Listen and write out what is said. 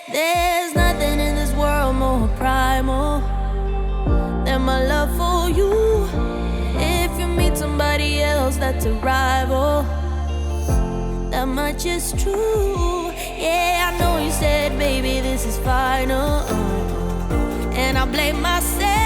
There's nothing in this world more primal than my love for you. If you meet somebody else that's a rival, that much is true. Yeah, I know you said, baby, this is final, and I blame myself.